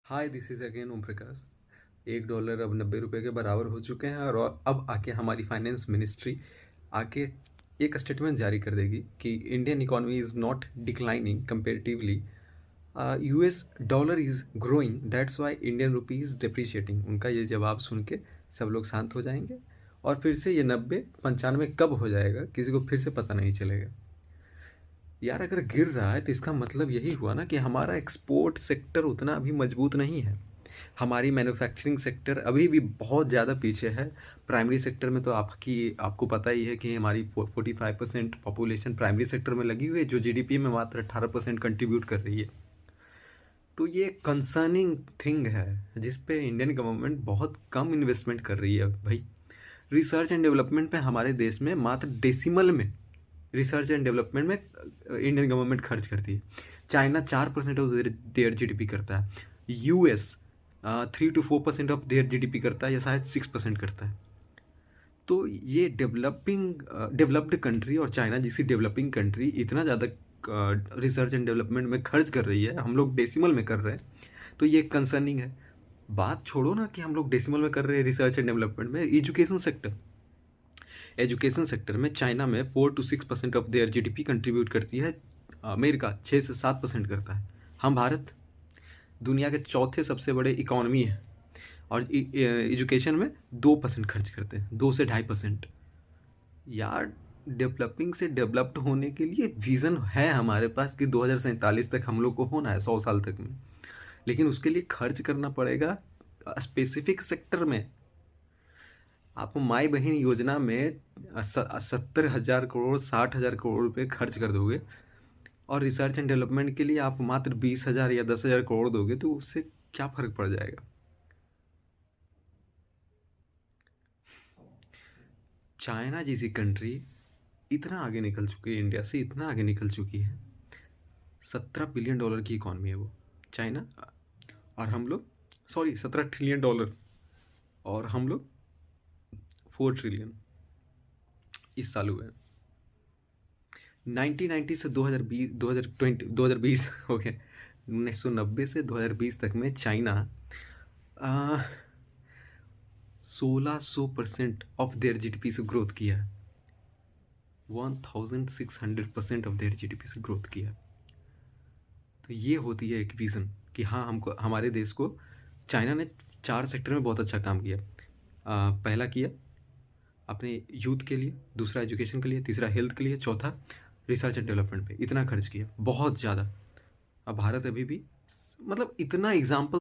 Hi, this is again Om Prakash. $1 अब 90 रुपये के बराबर हो चुके हैं और अब आके हमारी फाइनेंस मिनिस्ट्री आके एक स्टेटमेंट जारी कर देगी कि Indian economy is not declining comparatively. US dollar is growing, that's why Indian rupee is depreciating. उनका ये जवाब सुन के सब लोग शांत हो जाएंगे और फिर से ये 90 95 कब हो जाएगा किसी को फिर से पता नहीं चलेगा। यार, अगर गिर रहा है तो इसका मतलब यही हुआ ना कि हमारा एक्सपोर्ट सेक्टर उतना अभी मजबूत नहीं है। हमारी मैन्युफैक्चरिंग सेक्टर अभी भी बहुत ज़्यादा पीछे है। प्राइमरी सेक्टर में तो आपको पता ही है कि हमारी 45% पॉपुलेशन प्राइमरी सेक्टर में लगी हुई है, जो जीडीपी में मात्र 18% कंट्रीब्यूट कर रही है। तो ये कंसर्निंग थिंग है जिस पे इंडियन गवर्नमेंट बहुत कम इन्वेस्टमेंट कर रही है भाई। रिसर्च एंड डेवलपमेंट पे हमारे देश में मात्र डेसिमल में रिसर्च एंड डेवलपमेंट में इंडियन गवर्नमेंट खर्च करती है। चाइना 4% ऑफ देयर जीडीपी करता है। US 3 to 4% of their GDP करता है, या शायद 6% करता है। तो ये डेवलप्ड कंट्री और चाइना जैसी डेवलपिंग कंट्री इतना ज़्यादा रिसर्च एंड डेवलपमेंट में खर्च कर रही है, हम लोग डेसिमल में कर रहे हैं। तो ये कंसर्निंग है। बात छोड़ो ना कि हम लोग डेसिमल में कर रहे हैं रिसर्च एंड डेवलपमेंट में, एजुकेशन सेक्टर में चाइना में 4 to 6% of their GDP contribute करती है। अमेरिका 6 से 7% करता है। हम भारत दुनिया के चौथे सबसे बड़े इकोनॉमी है और एजुकेशन में 2% खर्च करते हैं, 2 से 2.5%। यार, डेवलपिंग से डेवलप्ड होने के लिए विज़न है हमारे पास कि 2047 तक हम लोग को होना है, 100 साल तक में। लेकिन उसके लिए खर्च करना पड़ेगा स्पेसिफिक सेक्टर में। आप माई बहन योजना में 70,000 करोड़ 60,000 करोड़ रुपये खर्च कर दोगे और रिसर्च एंड डेवलपमेंट के लिए आप मात्र 20,000 या 10,000 करोड़ दोगे, तो उससे क्या फ़र्क पड़ जाएगा। चाइना जैसी कंट्री इतना आगे निकल चुकी है, इंडिया से इतना आगे निकल चुकी है। $17 बिलियन की इकॉनमी है वो, चाइना। और हम लोग, सॉरी, $17 ट्रिलियन, और हम लोग 4 ट्रिलियन इस साल हुए हैं। 1990 से 2020 2020 हो गया। 1990 से 2020 तक में चाइना 1600% ऑफ देयर जीडीपी से ग्रोथ किया है। 1600% ऑफ देयर जीडीपी से ग्रोथ किया। तो ये होती है एक रीज़न कि हाँ, हमको हमारे देश को चाइना ने 4 सेक्टर में बहुत अच्छा काम किया। पहला किया अपने यूथ के लिए, दूसरा एजुकेशन के लिए, तीसरा हेल्थ के लिए, चौथा रिसर्च एंड डेवलपमेंट पे इतना खर्च किया, बहुत ज़्यादा। अब भारत अभी भी, मतलब इतना एग्जाम्पल